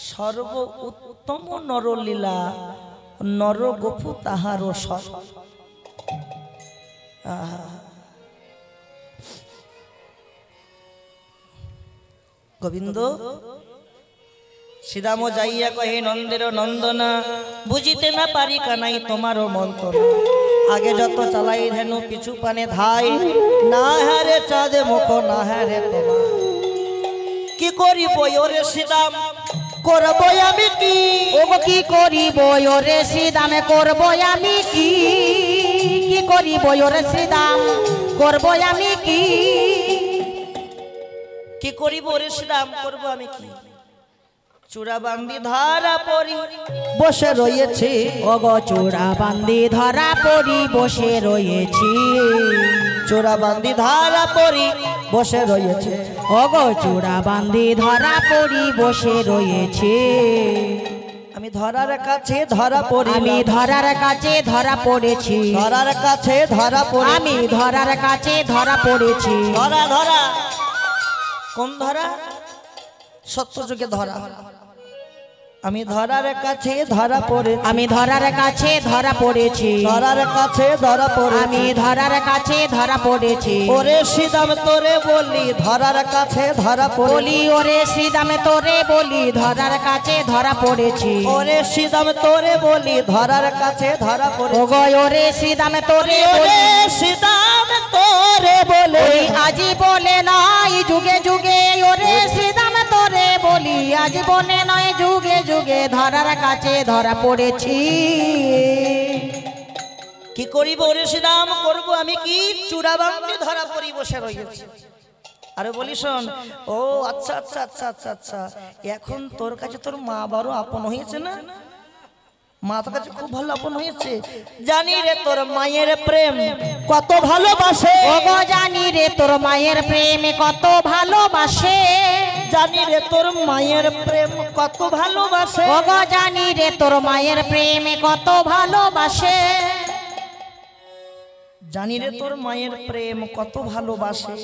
সর্ব উত্তম নরলীলা, নর গোপু তাহার সর। গোবিন্দ শ্রীরাম যাইয়া কহে নন্দের নন্দনা, বুঝিতে না পারি কানাই তোমারও মন্ত্রণা। আগে যত চালাই ধেনু পিছু পানে ধাই, না হারে চাঁদে মুখ না হারে তোমার। কি করিব ওরে শ্রীরাম করব আমি কি? ওগো কি করিব ওরে শ্রীদাম করব আমি কি? কি করিব ওরে শ্রীদাম করব আমি কি? কি করিব ওরে শ্রীরাম করব আমি কি? চূড়া বান্দি ধারা পরি বসে রয়েছি। ওগো চূড়া বান্দি ধরা পড়ি বসে রয়েছি। চূড়া বান্দি ধারা পরি বসে রয়েছে। ওগো চূড়া বান্দি ধরা পড়ি বসে রয়েছে। আমি ধরার কাছে ধরা পড়ি, আমি ধরার কাছে ধরা পড়েছি। ধরার কাছে ধরা পড়ি, আমি ধরার কাছে ধরা পড়েছি। ধরা ধরা কোন ধরা? সত্য যুগে ধরা। আমি ধরার কাছে ধরা পড়ে, আমি ধরার কাছে ধরা পড়েছি। ধরার কাছে ধরা পড়ে, আমি ধরার কাছে ধরা পড়েছি। ওরে শ্রীদাম তোরে বলি ধরার কাছে ধরা পড়ে। বলি ওরে শ্রীদামে তোরে বলি ধরার কাছে ধরা পড়েছি। ওরে শ্রীদাম তোরে বলি ধরার কাছে ধরা পড়ে। ওগো ওরে শ্রীদামে তোরে ওরে বলি, শ্রীদাম তোরে বলে ওই আজি বলে নয় যুগে যুগে। ওরে শ্রীদামে তোরে বলি আজ বলে নয় যুগে যুগে ধরার কাছে ধরা পড়েছি। কি করিব ওরে শ্রীরাম করব আমি কি? চূড়া বান্দি ধরা পড়ি বসে রয়েছে। আরে বলি শোন, ও আচ্ছা আচ্ছা আচ্ছা আচ্ছা আচ্ছা, এখন তোর কাছে তোর মা বড় আপন হয়েছে না? মা তোর কাছে খুব ভালো আপন হয়েছে। জানি রে তোর মায়ের প্রেম কত ভালোবাসে। ওগো জানি রে তোর মায়ের প্রেমে কত ভালোবাসে। জানি রে তোর মায়ের প্রেম কত ভালোবাসে। ওগো জানি রে তোর মায়ের প্রেমে কত ভালোবাসে। জানি রে তোর মায়ের প্রেম কত ভালোবাসে,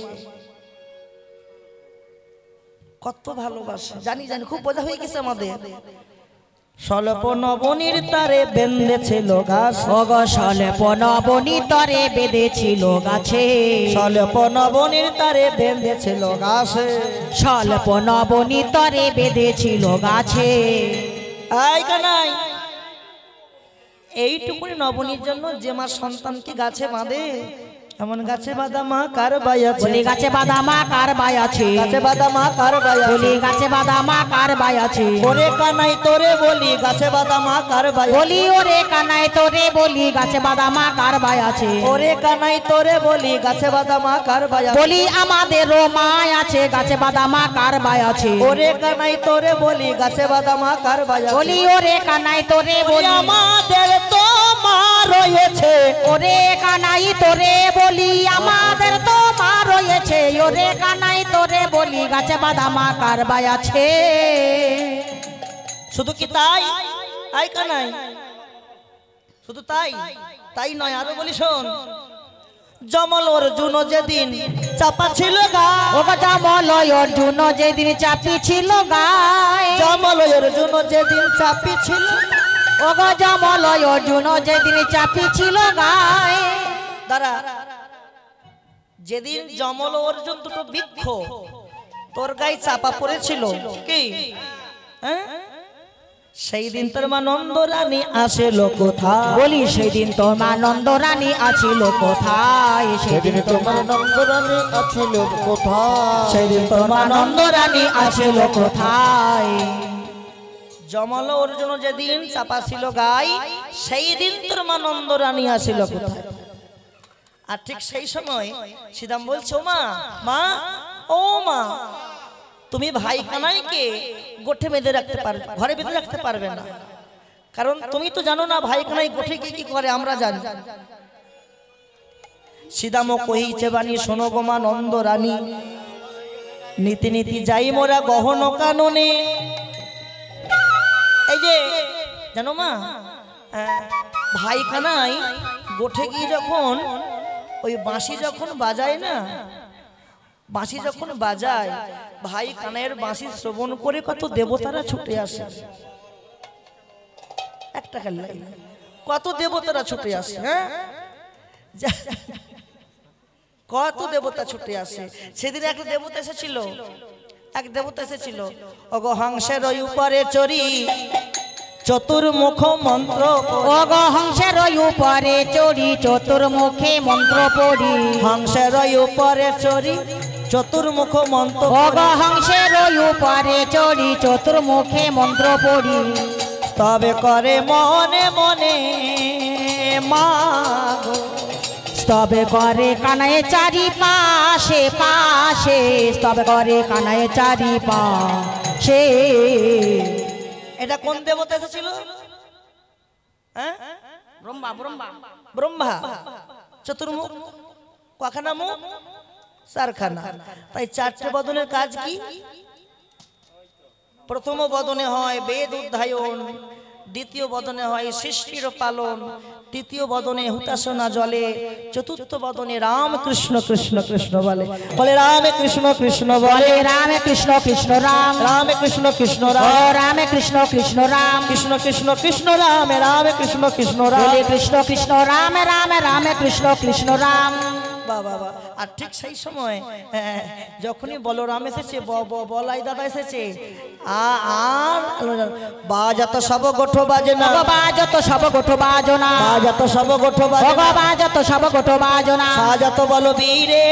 কত ভালোবাসে। জানি জানি খুব বোঝা হয়ে গেছে আমাদের। স্বল্প নবনীর তারে বেঁধেছিল গাছ। ওগো স্বল্প নবনী তরে বেঁধেছিল গাছে। স্বল্প নবনীর তারে বেঁধেছিল গাছে। স্বল্প নবনী তরে বেঁধেছিল গাছে। আই কানাই, এইটুকুনি নবনীর জন্য যে মা সন্তানকে গাছে বাঁধে, এমন গাছে বাঁধা মা কার বাই আছে? বলি গাছে বাঁধা মা কার বাই আছে? গাছে বাঁধা মা কার বাই আছে? বলি গাছে বাঁধা মা কার বাই আছে? ওরে কানাই তোরে বলি গাছে বাঁধা মা কার বাই আছে? বলি ওরে কানাই তোরে বলি গাছে বাঁধা মা কার বাই আছে? ওরে কানাই তোরে বলি গাছে বাঁধা মা কার বাই আছে? বলি আমাদেরও মা আছে গাছে বাঁধা মা কার বাই আছে? ওরে কানাই তোরে বলি গাছে বাঁধা মা কার বাই আছে? বলি ওরে কানাই তোরে বলি আমাদের তো মা রয়েছে। ওরে কানাই তোরে বলি আমাদের তো মা রয়েছে। ওরে কানাই তোরে বলি গাছে বাঁধা মা কার বাই আছে? শুধু কি তাই? আই কানাই, শুধু তাই? তাই নয়, আরো বলি শোন। জমল অর্জুন যেদিন চাপা ছিল গায়। ওগো জমল অর্জুন যেদিন চাপি ছিল গায়। জমল অর্জুন যেদিন চাপি ছিল। ওগো জমল অর্জুন যেদিন চাপি ছিল গায়। দাঁড়া, যেদিন জমল অর্জুন দুটো বৃক্ষ তোর গায়ে চাপা পড়েছিল, কি সেই দিন তোর মা নন্দ রানী আসিল কোথায়? বলি সেই দিন তোর মা নন্দ রানী আছিল কোথায়? সেদিন তোমার নন্দরানী আছিল কোথায়? সেদিন তোর মা নন্দ নন্দ রানী আছিল কোথায়? জমল অর্জুন যেদিন চাপা ছিল গাই, সেই দিন তোর মা নন্দ রানী আসিল কোথায়? আর ঠিক সেই সময় সীতাম বলছে, ও মা, মা, ও মা, তুমি ভাই কানাইকে গোঠে বেঁধে রাখতে পারবে, ঘরে বেঁধে রাখতে পারবে না, কারণ তুমি তো জানো না ভাই কানাই গোঠে কি কি করে, আমরা জানি। সীতাম কহিছে বাণী, শোনো গো মা নন্দ রানী, নীতি নীতি যাই মোরা গহন কাননে। এই যে জানো মা, ভাই কানাই গোঠে গিয়ে যখন ওই বাঁশি যখন বাজায় না, বাঁশি যখন বাজায়, ভাই কানাইয়ের বাঁশি শ্রবণ করে কত দেবতারা ছুটে আসে। একটা কাল্লাই কত দেবতারা ছুটে আসে, হ্যাঁ, কত দেবতা ছুটে আসে। সেদিন একটা দেবতা এসেছিল, এক দেবতা এসেছিল, ওগো হংসের ওই উপরে চড়ি চতুর্মুখ মন্ত্র, ওগো হংসের উপরে চড়ি চতুর্মুখে মন্ত্র পড়ি, হংসের উপরে চড়ি চতুর্মুখ মন্ত্র, ওগো হংসের উপরে চড়ি চতুর্মুখে মন্ত্র পড়ি, তবে করে মনে মনে মা গো, স্তবে করে কানায় চারি পাশে পাশে, স্তবে করে কানায় চারি পাশে। এটা কোন দেবতা এসেছিল? হ্যাঁ, ব্রহ্মা ব্রহ্মা ব্রহ্মা। চতুর্মুখ কখানা মুখ? চারখানা। তাই চারটে বদনের কাজ কি? প্রথম বদনে হয় বেদ অধ্যয়ন, দ্বিতীয় বদনে হয় সৃষ্টির পালন, তৃতীয় বদনে হুতাশনা জলে, চতুর্থ বদনে রাম কৃষ্ণ কৃষ্ণ কৃষ্ণ বলে, বলে রামে কৃষ্ণ কৃষ্ণ বলে, রামে কৃষ্ণ কৃষ্ণ রাম, রামে কৃষ্ণ কৃষ্ণ ও রাম, রামে কৃষ্ণ কৃষ্ণ রাম, কৃষ্ণ কৃষ্ণ কৃষ্ণ রামে রামে কৃষ্ণ কৃষ্ণ রাম, বলে কৃষ্ণ কৃষ্ণ রামে রামে রামে কৃষ্ণ কৃষ্ণ রাম। বাবা বাবা। আর ঠিক সেই সময় যখনই বলরাম এসেছে, বলাই দাদা এসেছে, আর বাজাত সব গোঠো বাজে না, বাজত সব গোঠো বাজনা, বাজাত সব গোঠো বাজে না, বাজত সব গোঠো বাজনা, সাজাত বল বীরে,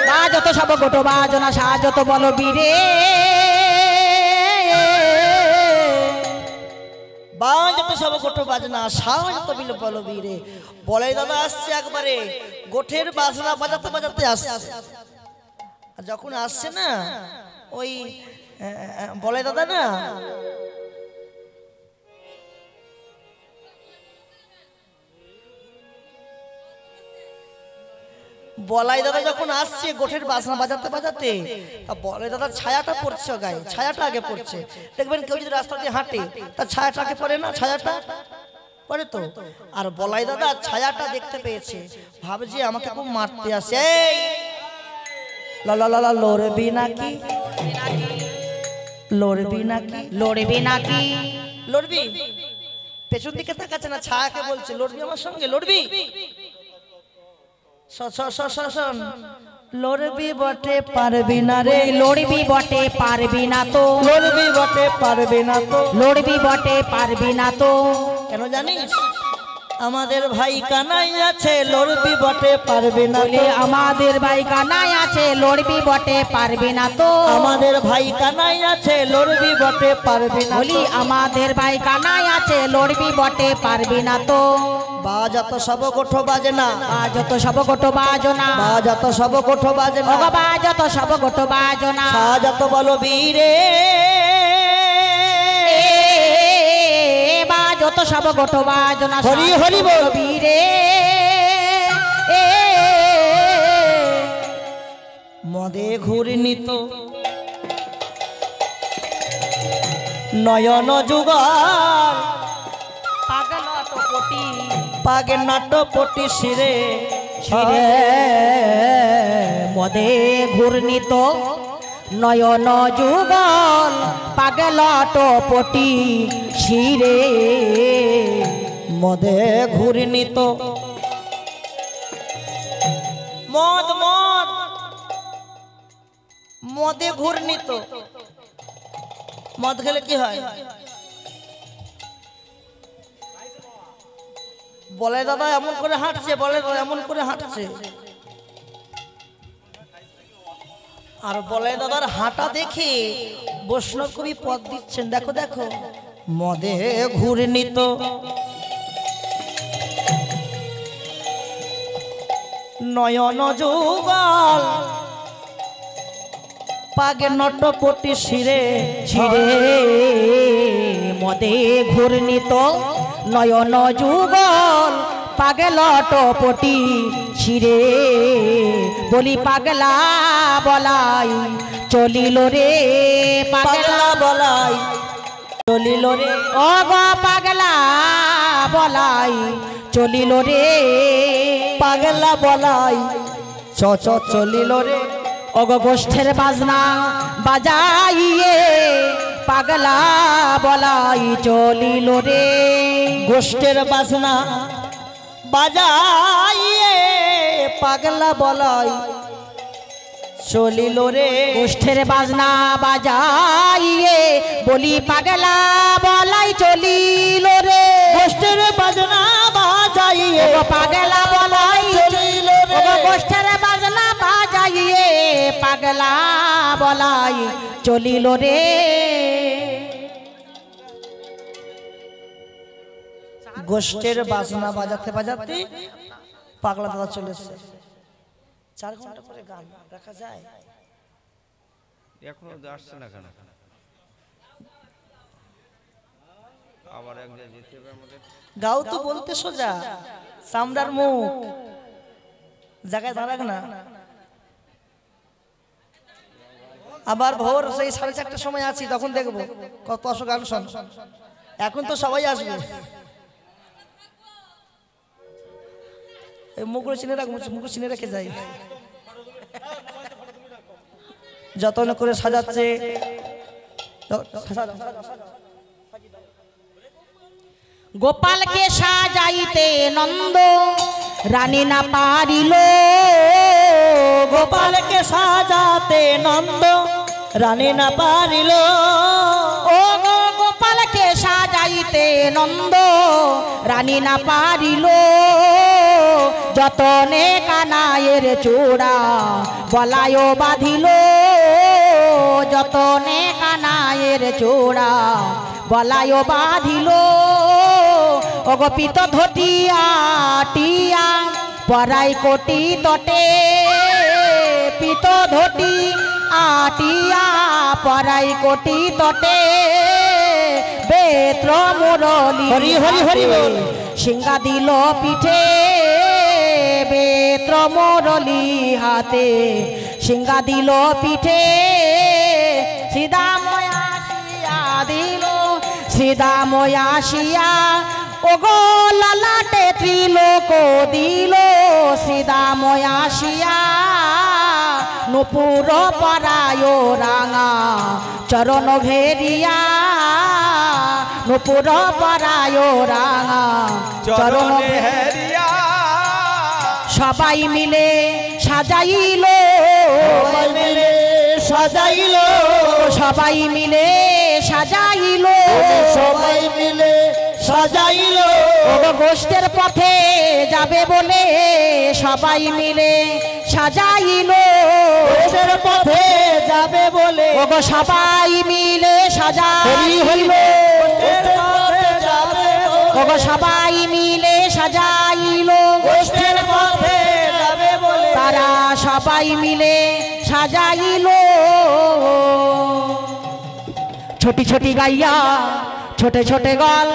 বাজত সব গোঠো বাজনা, সাজত বল বীরে, বাজাত সব গোঠো বাজনা, সাজাত বিল বল বীরে। বলাই দাদা আসছে একবারে গোঠের বাজনা বাজাতে বাজাতে আসছে। আর যখন আসছে না, ওই বলাই দাদা না, বলাই দাদা যখন আসছে গোঠের বাজনা বাজাতে বাজাতে, বলাই দাদার ছায়াটা পড়ছে গায়ে, ছায়াটা আগে পড়ছে। দেখবেন কেউ যদি রাস্তা দিয়ে হাঁটে, তার ছায়াটা আগে পড়ে না, ছায়াটা পড়ে তো। আর বলাই দাদা ছায়াটা দেখতে পেয়েছে, ভাবছে আমাকে খুব মারতে আসে, এই লা লা লা লা, লড়বি নাকি, লড়বি নাকি, লড়বি নাকি, লড়বি। পেছন দিকে তাকাচ্ছে না, ছায়াকে বলছে লড়বি আমার সঙ্গে, লড়বি, শোন, লড়বি বটে পারবি না রে, লড়বি বটে পারবি না তো, লড়বি বটে পারবি না তো, লড়বি বটে পারবি না তো, কেন জানিস? আমাদের ভাই কানাই আছে, লড়বি বটে পারবি না তো, আমাদের ভাই কানাই আছে, লড়বি বটে পারবি না তো, আমাদের ভাই কানাই আছে, লড়বি বটে পারবি না, বলি আমাদের ভাই কানাই আছে, লড়বি বটে পারবি না তো, বাজাত সব গোঠো বাজে না, বাজত সব গোঠো বাজনা, বাজাত সব গোঠো বাজে না, বাজত সব গোঠো বাজনা, সাজাত বল বীরে, বাজত সব গোঠো বাজনা, হরি হরি বল বীরে, মদে ঘূর্ণিত নয়ন যুগল, পাগল টপটি, পাগে নাটপটি শিরে, শিরে মদে ঘূর্ণিত নয়ন যুগল, পাগল টপটি শিরে, মদে ঘূর্ণিত, মদ মদ মদে ঘূর্ণিত, মদ খেলে কি হয়? বলে দাদা এমন করে হাঁটছে, বলে দাদা এমন করে হাঁটছে। আর বলে দাদার হাঁটা দেখে বৈষ্ণব কবি পদ দিচ্ছেন, দেখো দেখো। মদে ঘূর্ণিত নয়ন যুগল পাগে নটপটি শিরে ছিরে মদে ঘূর্ণিত নয়ন যুগল পাগল টপটি ছিরে বলি পাগলা বলাই চলিল রে পাগলা বলাই চলিল রে। ও গো পাগলা বলাই চলিল রে পাগলা বলাই চ চ চলিল রে। ওগো গোষ্ঠের বাজনা বাজাইয়ে পাগলা বলাই চলিল রে। গোষ্ঠের বাজনা বাজাইয়ে পাগলা বলাই চলিল রে। গোষ্ঠের বাজনা বাজাইয়ে বলি পাগলা বলাই চলিল রে। গোষ্ঠের বাজনা বাজাইয়ে ওগো পাগলা বলাই চলিল রে। ওগো গোষ্ঠের বাজনা বাজাইয়ে পাগলা বলাই চলিল রে। গোষ্ঠের বাজনা বাজাতে বাজাতে পাগলা দাদা চলেছে। 4 ঘন্টা করে গান রাখা যায়? এখনো আসছে না কেন? আবার এক জায়গায় যেতে হবে আমাদের। গাও তো বলতে সোজা, চামড়ার মুখ, জায়গায় দাঁড়াক না। আবার ভোর সেই 4:30টার সময় আছি, তখন দেখবো কত আসো গান শোন। এখন তো সবাই আসবে। এই মুখগুলো চিনে রাখ, মুখ চিনে রেখে যাই। যত্ন করে সাজাচ্ছে। গোপালকে সাজাইতে নন্দ রানী না পারিল। গোপালকে সাজাতে নন্দ রানী না পারিল। ও গো গোপালকে সাজাইতে নন্দ রানী না পারিল। যতনে কানায়ের চূড়া বলায় বাঁধিল। যতনে কানায়ের চূড়া বলায় বাঁধিল। ও গো পিত ধটিয়া টিয়া পরাই কোটি তটে। পিত ধটি আটিয়া পরাই কোটি তটে। বেত্র মুরলি হরি হরি হরি বল। সিংহা দিল পিঠে। বেত্র মুরলি হাতে সিংহা দিল পিঠে। শ্রীদাময়া শিয়া দিল শ্রীদাময়া শিয়া। ও গো লালাটে ত্রিলোক দিল শ্রীদাময়া শিয়া। নুপুর পরায় রাঙা চরণ ঘেরিয়া। নুপুর পরায় রাঙা চরণ হেরিয়া সবাই মিলে সাজাইল। সবাই মিলে সাজাইল। সবাই মিলে সাজাইল। সবাই মিলে সাজাইল। ওগো গোষ্ঠের পথে যাবে বলে সবাই মিলে সাজাইল। গোষ্ঠের পথে যাবে বলে ওগো সবাই মিলে সাজাইল। গোষ্ঠের পথে যাবে বলে। ওগো সবাই মিলে সাজাইল। গোষ্ঠের পথে যাবে বলে তারা সবাই মিলে সাজাইল। ছোটি ছোটি গাইয়া ছোটে ছোটে গল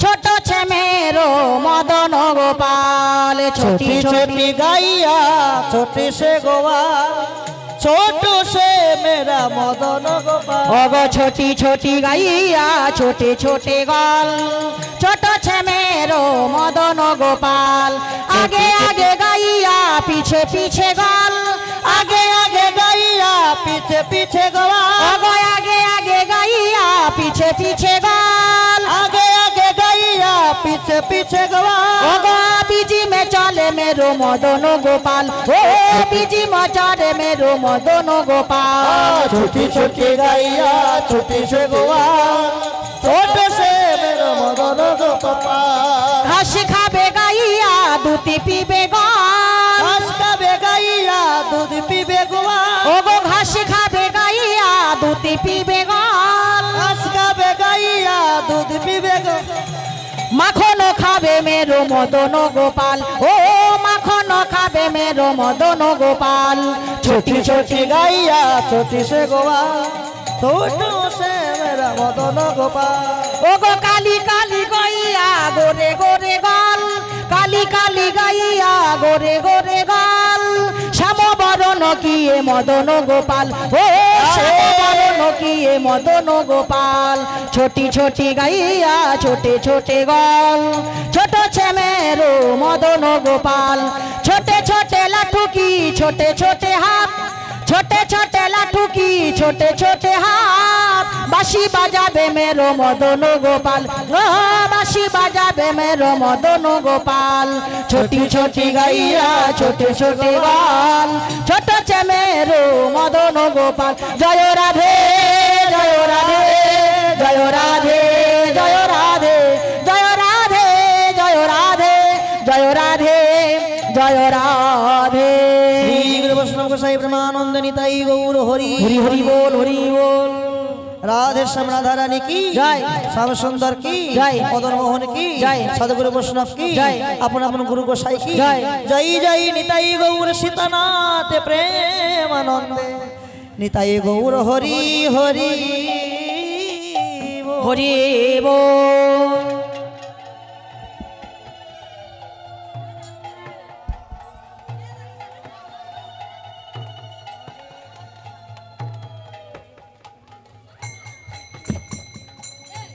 ছোট ছেমেরো মদন গোপাল। ছোটি ছোটি ছোটি গাইয়া ছোটি সে গোয়া ছোট সে মেরা মদন গোপাল। ওগো ছোটি ছোটি গাইয়া ছোটে ছোটে গল ছোট ছেমেরো মদন গোপাল। আগে আগে গাইয়া পিছে পিছে গল। আগে আগে গাইয়া পিছে পিছে গোয়া। ওগো আগে আগে গাইয়া পিছে পিছে গল। আগে আগে গাইয়া पीछे पीछे गवा ओ गो बीजी में चले मेरो मदन गोपाल ओ बीजी में चले मेरो मदन गोपाल छोटी छोटी गैया छोटी से गोवा छोटे से मेरा मदन गोपाल घास खाबे गाइया दूध पीबे गाल घास खाबे गाइया दूध पीबे गोवा ओ गो घास खाबे गाइया दूध पीबे गाल घास खाबे गाइया दूध पीबे गो माखन खाबे मेरो मदन गोपाल ओ माखन खाबे मेरो मदन गोपाल छोटी छोटी गैया छोटी से गोवा छोटो से मेरा मदन गोपाल ओ गो काली काली गैया गोरे गोरे गाल काली काली गैया गोरे गोरे गाल श्याम बरन किए मदन गोपाल ओ श्याम बरन किए मदन गोपाल छोटी छोटी गैया छोटे छोटे गाल छोटो छे मेरो मदन गोपाल छोटे छोटे लाठू की छोटे छोटे हाथ छोटे छोटे लाठू की छोटे छोटे हाथ बांशी बजाबे मेरो मदन गोपाल ओ बांशी बजाबे मेरो मदन गोपाल छोटी छोटी गैया छोटे छोटे गाल छोटो छे मेरो मदन गोपाल जय राधे जय राधे जय राधे जय राधे जय राधे जय राधे जय राधे जय राधे श्री गुरु वैष्णव गोसाई ब्रह्मानंद निताई गौर हरि हरि हरि बोल हरि बोल राधे श्याम राधा रानी की जय। श्याम सुंदर की जय। मदन मोहन की जय। सदगुरु वैष्णव की जय। अपन अपन गुरु गोसाई की जय। जय जय निताई गौर सीतानाथ प्रेमानंदे निताई गौर हरि हरि हरि बोल।